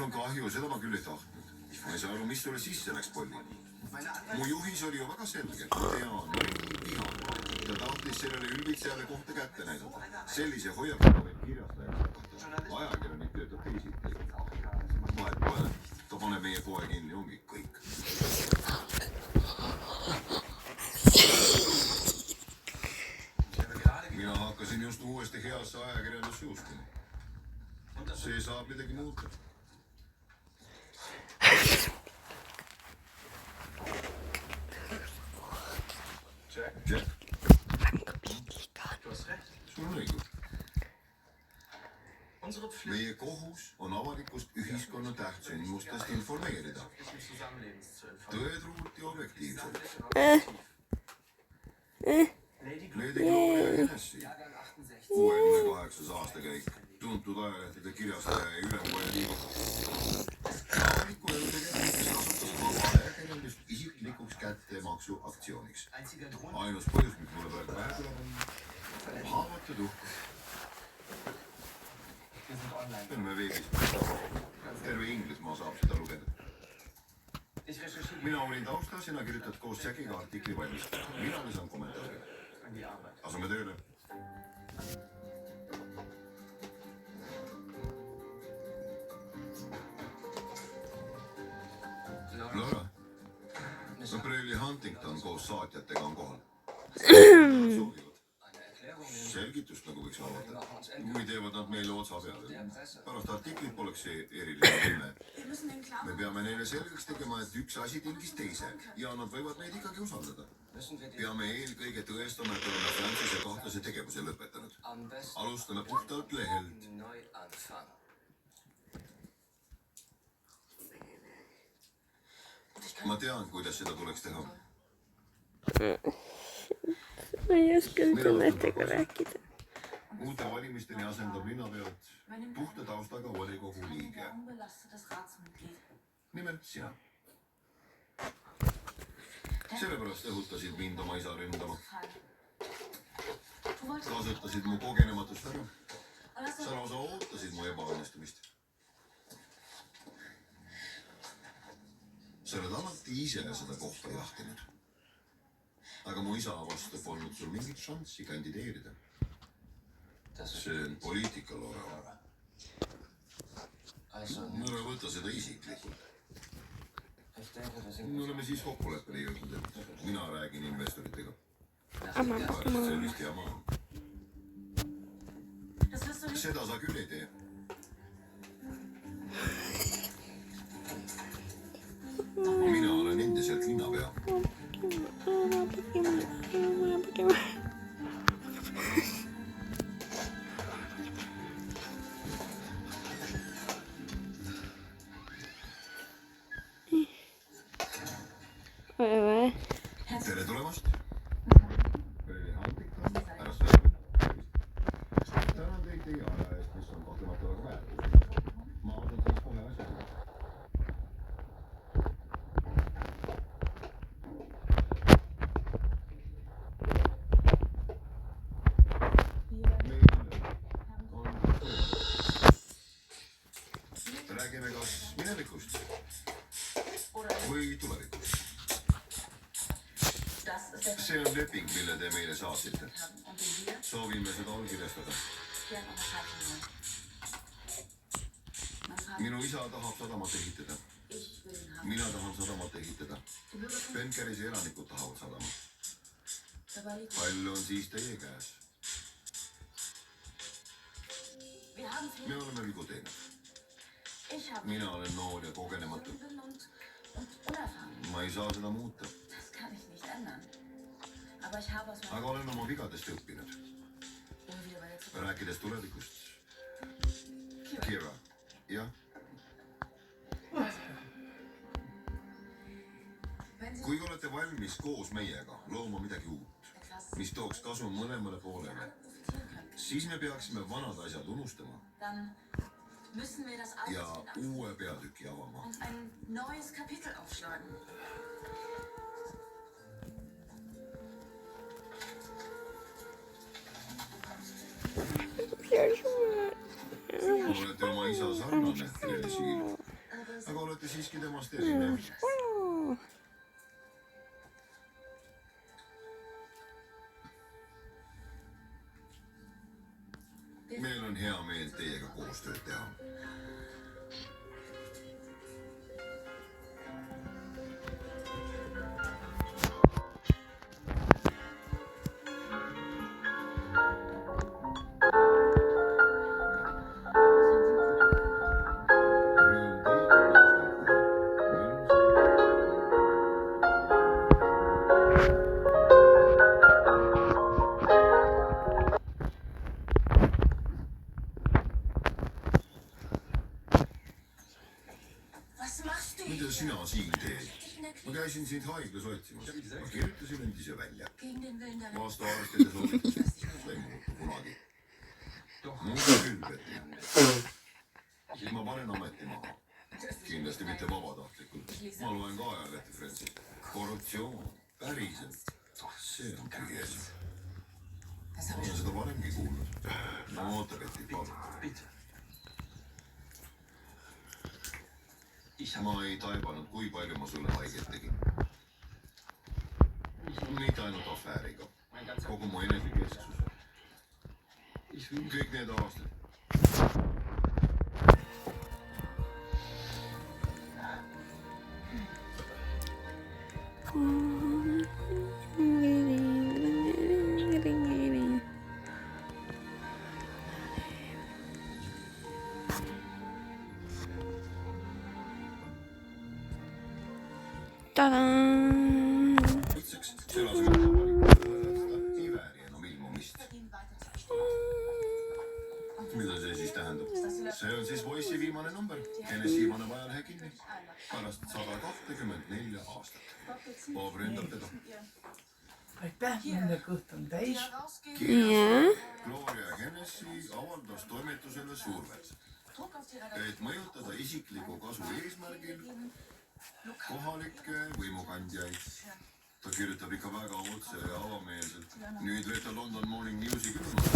on kahju, seda ma küll ei tahtnud. Ma ei saa aru, mis sulle sisse läks, Polli. Mu juhis oli ju väga selge. Ma tean, ma olin vihane. Ta tahtis sellele ülbitsejale kohta kätte näidata. Sellise hoiakuga võib kirjastajaks hakata. Ajakirjanik töötab teisiti. Vahet pole. Ta paneb meie poe kinni, ongi kõik. Mina hakkasin just uuesti heasse ajakirjandusse uskuma. See saab midagi muuta. Jack? Sul on õigus. Meie kohus on avalikkust ühiskonna tähtsündmustest informeerida. Tõetruult ja objektiivselt. Lady Gloria Hennessy, 68 aastakäik, tuntud ajalehtede kirjastaja ja ülemkoja liige. Avaliku elu tegelikult kasutas vaba ajakirjandust isiklikuks kättemaksu aktsiooniks. Ainus põhjus, mis mulle praegu pähe tuleb, on haavatud uhkus. Peame veebis. Terve Inglismaa saab seda lugeda. Mina olin taustas, sina kirjutad koos Jackiga artikli valmis. Mina lisan kommentaari. Asume tööle. Laura, Breli Huntington koos saatjatega on kohal. Selgitust nagu võiks avada. Kui teevad nad meile otsa peale. Pärast artiklit poleks see eriline tunne. Me peame neile selgeks tegema, et üks asi tingis teise ja nad võivad neid ikkagi usaldada. Peame eelkõige tõestama, et oleme Francis ja kahtlase tegevuse lõpetanud. Alustame puhtalt lehelt. Ma tean, kuidas seda tuleks teha. Ma ei oska internetiga rääkida. Uute valimisteni asendab linnapealt puhta taustaga volikogu liige. Nimelt sina. Sellepärast õhutasid mind oma isa ründama. Kasutasid mu kogenematust ära. Sa lausa ootasid mu ebaõnnestumist. Sa oled alati ise seda kohta jahtinud. Aga mu isa vastu polnud sul mingit šanssi kandideerida. See on poliitika, Laura. Ära võta seda isiklikult. Me oleme siis kokkuleppele jõudnud, et mina räägin investoritega. See vist hea maa. Seda sa küll ei tee. Mina olen endiselt linnapea. Tere tulemast. Breli Huntington, ära sõja. Tänan teid teie aja eest, mis on kahtlemata väga väärtuslik. Ma olen siis kohe asjaga. Räägime kas minevikust või tulevikust. See on leping, mille te meile saatsite. Soovime seda allkirjastada. Minu isa tahab sadamat ehitada. Mina tahan sadamat ehitada. Benkerise elanikud tahavad sadamat. Pall on siis teie käes. Me oleme vigu teinud. Mina olen noor ja kogenematu. Ma ei saa seda muuta. Aga olen oma vigadest õppinud. Rääkides tulevikust. Kira, jah? Kui olete valmis koos meiega looma midagi uut, mis tooks kasu mõlemale poolele, siis me peaksime vanad asjad unustama ja uue peatüki avama. Olete oma isa sarnane, Hennessy. siiski temast erinev. Meil on hea meel teiega koostööd teha. Mida sina siin teed? Ma käisin sind haiglas otsimas. Ma kirjutasin end ise välja. Vastu arstide soovitust. See ei muutu kunagi. Muuta küll, Betty. Ma panen ameti maha. Kindlasti mitte vabatahtlikult. Ma loen ka ajalehti, Francis. Korruptsioon. Päriselt. See on tühjes. Ma olen seda varemgi kuulnud. No oota, Betty, palun. Ma ei taibanud, kui palju ma sulle haiget tegin. Mitte ainult afääriga. Kogu mu enesekesksus. Kõik need aastad. Tadaan! Itseks, sellaisega ei vääri enam ilmumist. Mida see siis tähendab? See on siis Voice'i viimane number. Hennes viimane vajalehe kinni. Pärast 124 aastat. Bob ründab teda. Aitäh, mille kõht on täis. Gloria Hennessy avaldas toimetusele survet, et mõjutada isikliku kasu eesmärgil kohalikke võimukandjaid. Ta kirjutab ikka väga otse ja avameelselt. Nüüd veeta London Morning Newsi külma.